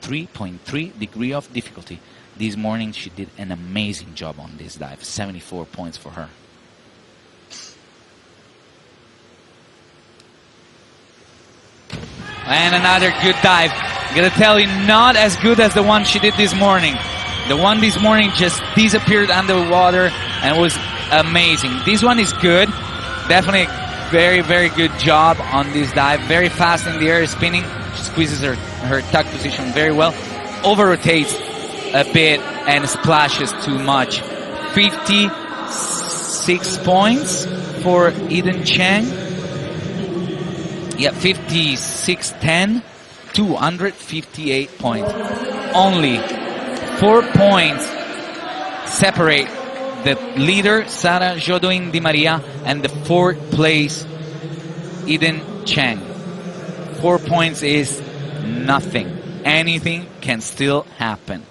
3.3 degree of difficulty. This morning she did an amazing job on this dive. 74 points for her. And another good dive. I'm gonna tell you, not as good as the one she did this morning. The one this morning just disappeared underwater and was amazing. This one is good. Definitely very, very good job on this dive. Very fast in the air, spinning. She squeezes her tuck position very well. Over-rotates a bit and splashes too much. 56 points for Eden Cheng. Yeah, 56.10. 258 points. Only 4 points separate the leader, Sara Jodoin Di Maria, and the 4th place, Eden Cheng. 4 points is nothing. Anything can still happen.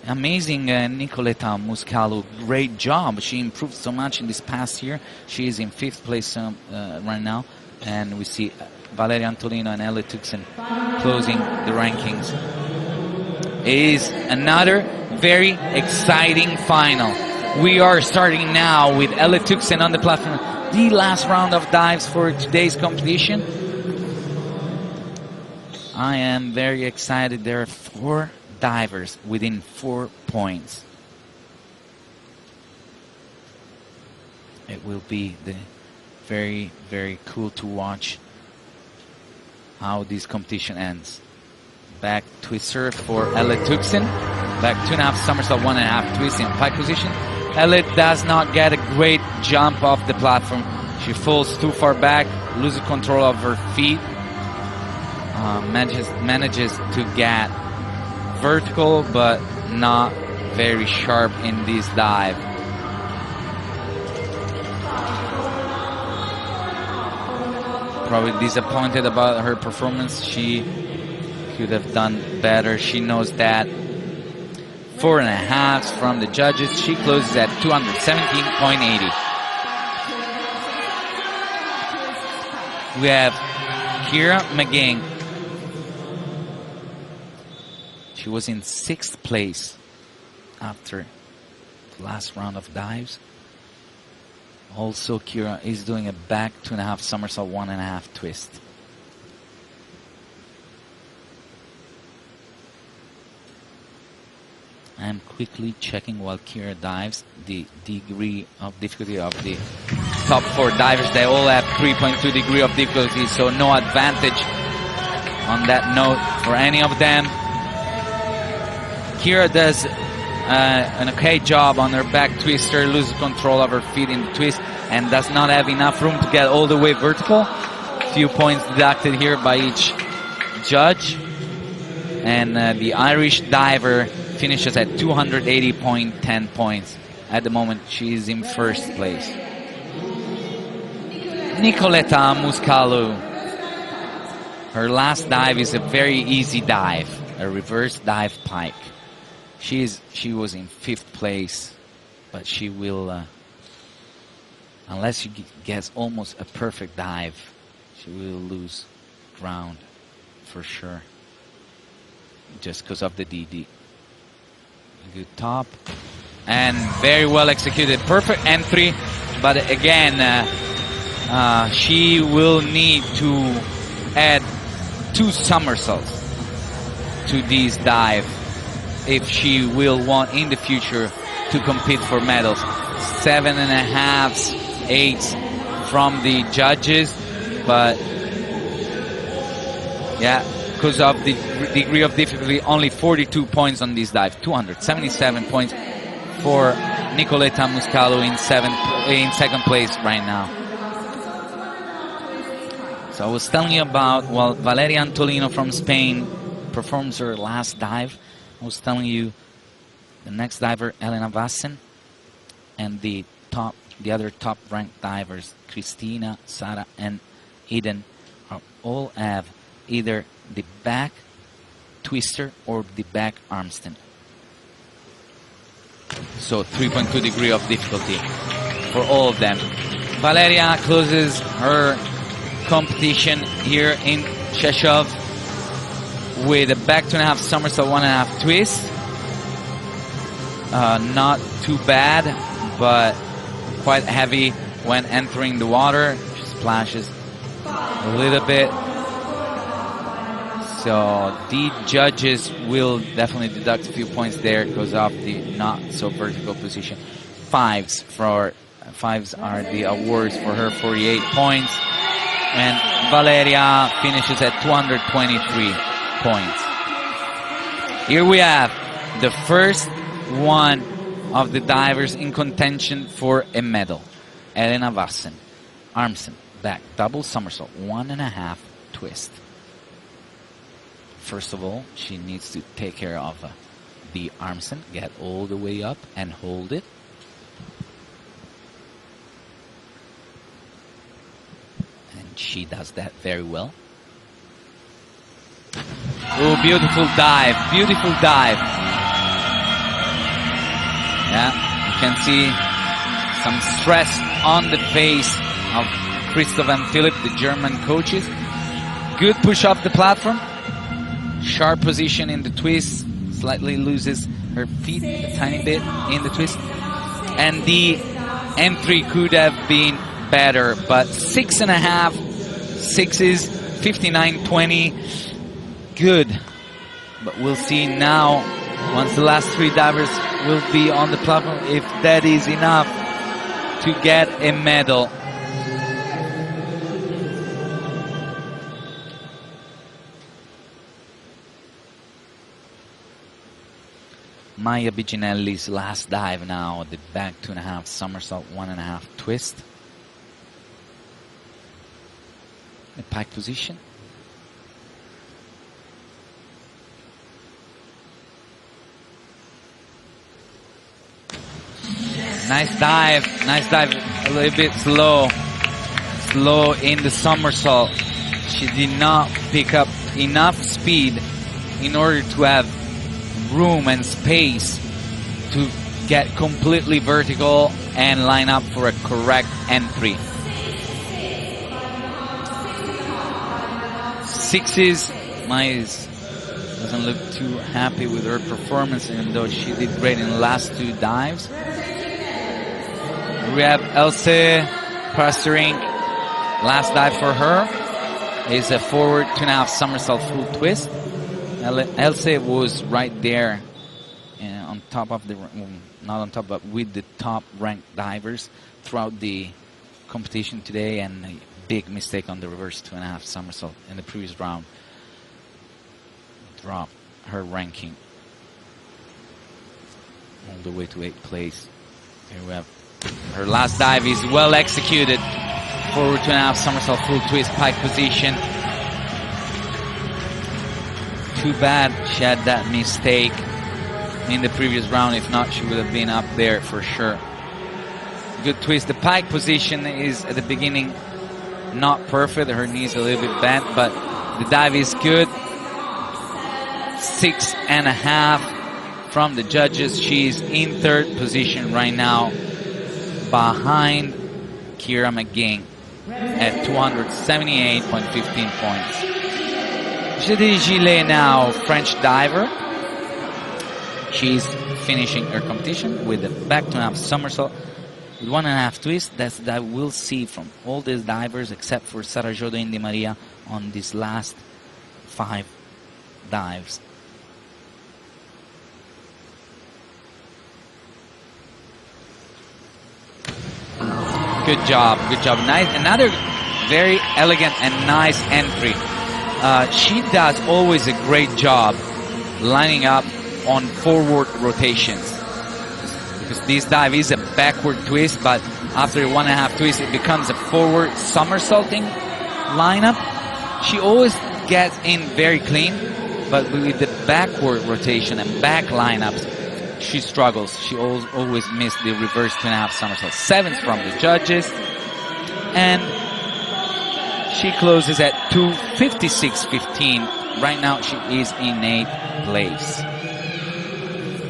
Amazing, Nicoletta Muscalu. Great job. She improved so much in this past year. She is in 5th place right now. And we see Valeria Antolino and Ellie Tuxen closing the rankings. It is another very exciting final. We are starting now with Ellie Tuxen on the platform. The last round of dives for today's competition. I am very excited. There are 4 divers within 4 points. It will be very, very cool to watch how this competition ends. Back twister for Ellie Tuxen. Back 2.5 somersault, 1.5 twist in pike position. Ellie does not get a great jump off the platform. She falls too far back, loses control of her feet. Manages to get vertical, but not very sharp in this dive. Probably disappointed about her performance. She could have done better. She knows that. 4.5 from the judges. She closes at 217.80. We have Kira McGing. She was in 6th place after the last round of dives. Also, Kira is doing a back 2.5 somersault, 1.5 twist. I'm quickly checking while Kira dives the degree of difficulty of the top 4 divers. They all have 3.2 degree of difficulty, so no advantage on that note for any of them. Kira does an okay job on her back twister, loses control of her feet in the twist, and does not have enough room to get all the way vertical. Few points deducted here by each judge. And the Irish diver finishes at 280.10 points. At the moment, she is in 1st place. Nicoletta Muscalu. Her last dive is a very easy dive, a reverse dive pike. She was in 5th place, but she will, unless she gets almost a perfect dive, she will lose ground for sure, just because of the DD. Good top, and very well executed. Perfect entry, but again, she will need to add 2 somersaults to this dive if she will want in the future to compete for medals. 7.5s, 8s from the judges, but yeah, because of the degree of difficulty, only 42 points on this dive. 277 points for Nicoletta Muscalu in 2nd place right now. So I was telling you about, well, Valeria Antolino from Spain performs her last dive. I was telling you the next diver, Elena Vassen, and the other top ranked divers, Christina, Sara, and Eden, all have either the back twister or the back armstand. So 3.2 degree of difficulty for all of them. Valeria closes her competition here in Cheshov with a back 2.5 somersault, 1.5 twist. Not too bad, but quite heavy when entering the water. She splashes a little bit. So the judges will definitely deduct a few points there because of the not so vertical position. 5s are the awards for her, 48 points. And Valeria finishes at 223 points. Here we have the first one of the divers in contention for a medal. Elena Vassen. Armsen, back, double somersault, 1.5 twist. first of all, she needs to take care of the armstand, get all the way up and hold it. And she does that very well. Oh, beautiful dive, beautiful dive. Yeah, you can see some stress on the face of Christoph and Philipp, the German coaches. Good push off the platform. Sharp position in the twist. Slightly loses her feet a tiny bit in the twist. And the entry could have been better, but 6.5 sixes, 59-20. Good. But we'll see now, once the last 3 divers will be on the platform, if that is enough to get a medal. Maya Biginelli's last dive now, the back 2.5 somersault, 1.5 twist. The pike position. Nice dive, a little bit slow in the somersault. She did not pick up enough speed in order to have room and space to get completely vertical and line up for a correct entry. Sixes, Maya doesn't look too happy with her performance, even though she did great in the last 2 dives. We have Else Pasterink. Last dive for her is a forward 2.5 somersault full twist. Else was right there on top of the, not on top, but with the top ranked divers throughout the competition today, and a big mistake on the reverse 2.5 somersault in the previous round. Dropped her ranking all the way to 8th place. Here we have her last dive is well executed. Forward 2.5 somersault full twist, pike position. Too bad she had that mistake in the previous round. If not, she would have been up there for sure. Good twist. The pike position is at the beginning not perfect. Her knees a little bit bent, but the dive is good. 6.5 from the judges. She's in 3rd position right now, behind Kira McGinn at 278.15 points. Judy Gillet now, French diver. She's finishing her competition with a back 2.5 somersault with 1.5 twist. That's that we'll see from all these divers except for Sara Jodo Indy Maria on these last 5 dives. Good job, good job. Nice, another very elegant and nice entry. She does always a great job lining up on forward rotations, because this dive is a backward twist, but after a 1.5 twist it becomes a forward somersaulting lineup. She always gets in very clean, but with the backward rotation and back lineups she struggles. She always missed the reverse 2.5 somersault. 7th from the judges, and she closes at 256.15. Right now she is in 8th place.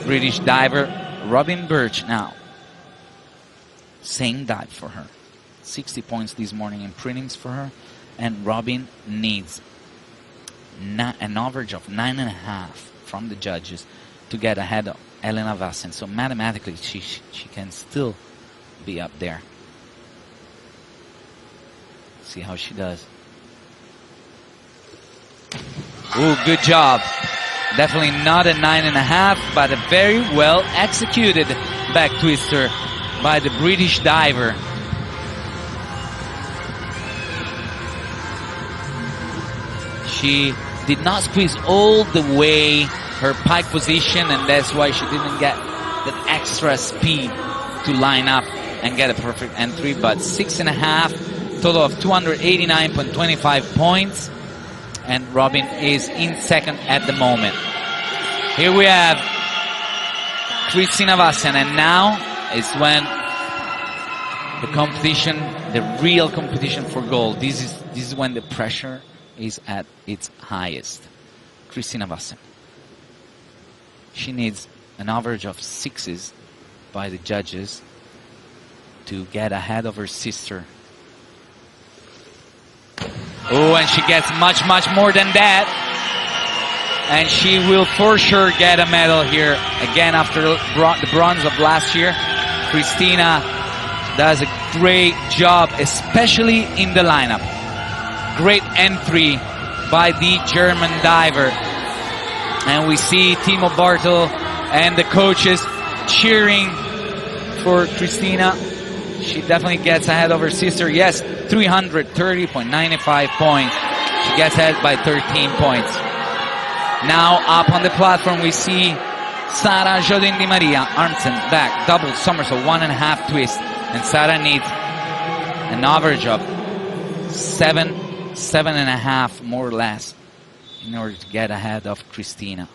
British diver Robin Birch now. Same dive for her. 60 points this morning in printings for her, and Robin needs an average of 9.5 from the judges to get ahead of Elena Vassen. So mathematically she can still be up there. See how she does. Ooh, good job. Definitely not a 9.5, but a very well executed back twister by the British diver. She did not squeeze all the way her pike position, and that's why she didn't get that extra speed to line up and get a perfect entry. But 6.5, total of 289.25 points. and Robin is in second at the moment. Here we have Kristina Vassen, and now is when the competition, the real competition for gold. This is when the pressure is at its highest. Kristina Vassen. She needs an average of 6s by the judges to get ahead of her sister. Oh, and she gets much, much more than that. And she will for sure get a medal here. Again, after the bronze of last year, Kristina does a great job, especially in the lineup. Great entry by the German diver. And we see Timo Bartel and the coaches cheering for Kristina. She definitely gets ahead of her sister. Yes, 330.95 points. She gets ahead by 13 points. Now up on the platform we see Sara Jodin Di Maria, arms and back, double somersault, 1.5 twist. And Sara needs an average of 7.5 more or less in order to get ahead of Kristina.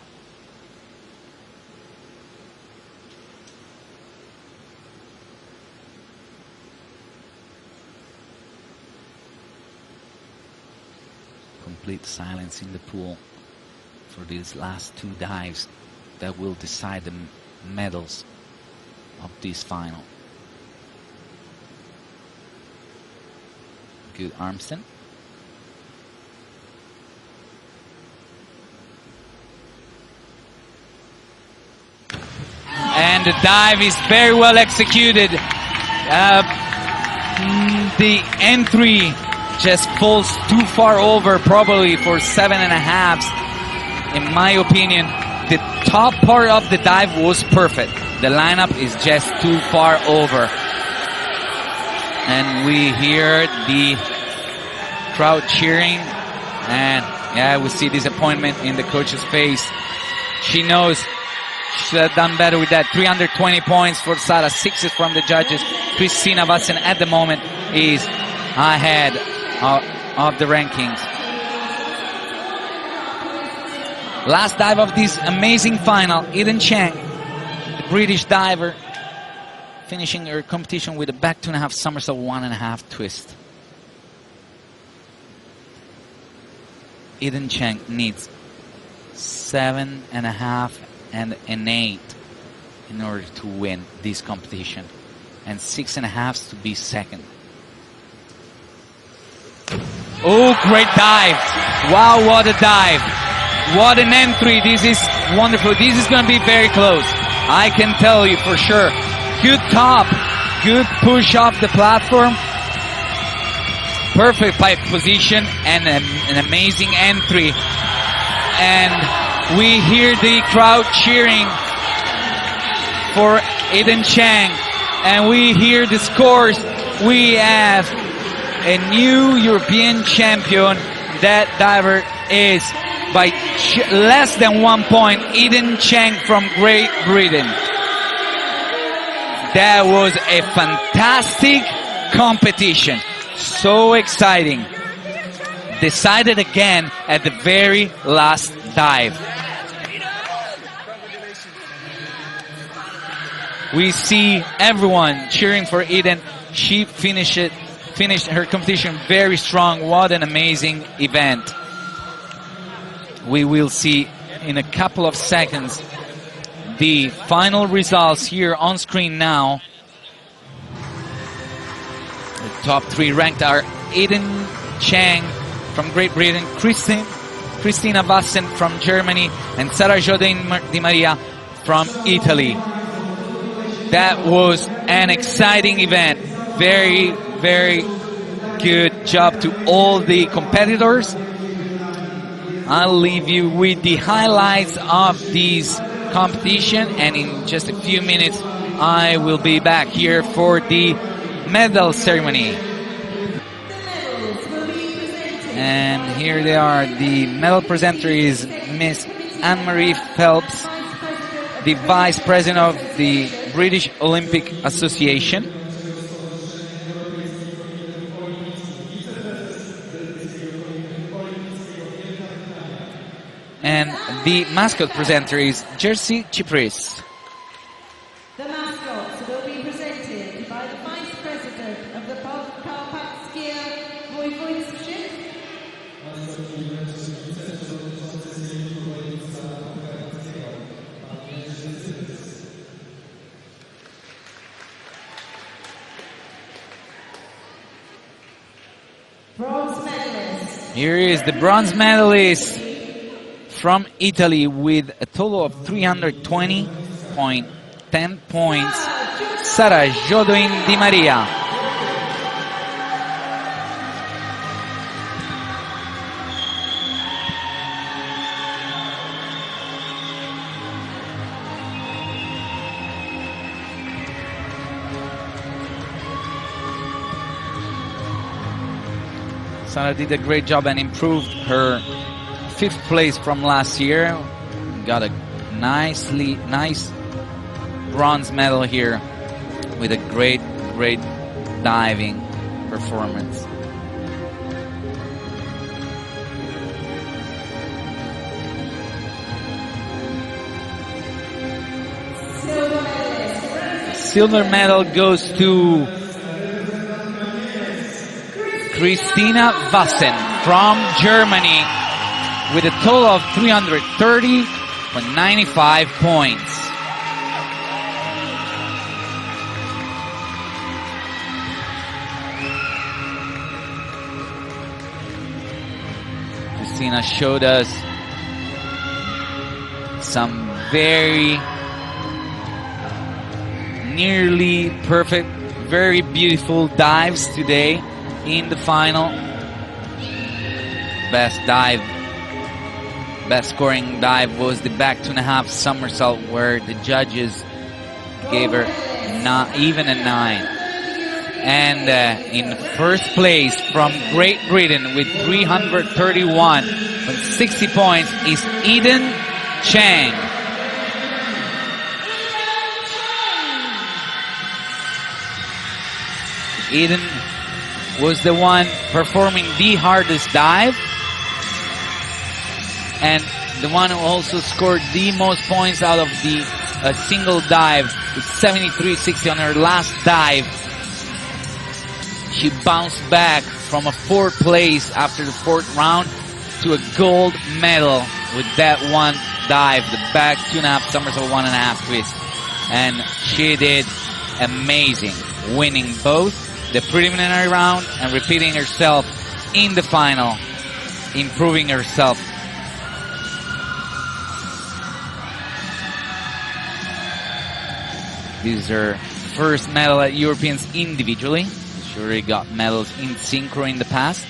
Complete silence in the pool for these last two dives that will decide the medals of this final. Good armstand. And the dive is very well executed. The entry just falls too far over, probably for 7.5. In my opinion, the top part of the dive was perfect. The lineup is just too far over. And we hear the crowd cheering. And yeah, we see disappointment in the coach's face. She knows she should have done better with that. 320 points for Sara, 6s from the judges. Kristina Vassen at the moment is ahead of the rankings. Last dive of this amazing final, Eden Chang, the British diver, finishing her competition with a back 2.5 somersault, 1.5 twist. Eden Chang needs 7.5 and an 8 in order to win this competition, and 6.5 to be second. Oh, great dive. Wow, what a dive. What an entry. This is wonderful. This is going to be very close. I can tell you for sure. Good top. Good push off the platform. Perfect pipe position and an amazing entry. And we hear the crowd cheering for Eden Chang. And we hear the scores. We have a new European champion. That diver is by less than 1 point, Eden Chang from Great Britain. That was a fantastic competition. So exciting. Decided again at the very last dive. We see everyone cheering for Eden. She finished her competition very strong. What an amazing event. We will see in a couple of seconds the final results here on screen now. The top 3 ranked are Eden Chang from Great Britain, Kristina Vassen from Germany, and Sara Jodin Di Maria from Italy. That was an exciting event. Very, very good job to all the competitors. I'll leave you with the highlights of this competition, and in just a few minutes I will be back here for the medal ceremony. And here they are. The medal presenter is Miss Anne-Marie Phelps, the Vice President of the British Olympic Association. And the mascot presenter is Jerzy Chypris. The mascots will be presented by the Vice President of the Podkarpackie Voivodeship. Bronze medalist. Here is the bronze medalist from Italy with a total of 320.10 points, Sara Jodoin Di Maria. Sara did a great job and improved her 5th place from last year. Got a nice bronze medal here with a great diving performance. Silver medal goes to Christina Wassen from Germany with a total of 330.95 points. Christina showed us some very nearly perfect, very beautiful dives today in the final. Best scoring dive was the back 2.5 somersault, where the judges gave her not even a 9. And in first place from Great Britain with 331.60 points is Eden Chang. Eden was the one performing the hardest dive, and the one who also scored the most points out of the single dive with 73.60 on her last dive. She bounced back from a 4th place after the 4th round to a gold medal with that one dive, the back 2.5 somersault 1.5 twist. And she did amazing, winning both the preliminary round and repeating herself in the final, improving herself. This is her first medal at Europeans individually. She already got medals in synchro in the past,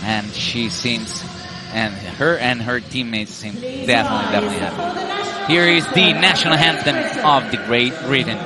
and she seems, and her teammates seem definitely happy. Here is the national anthem of the Great Britain.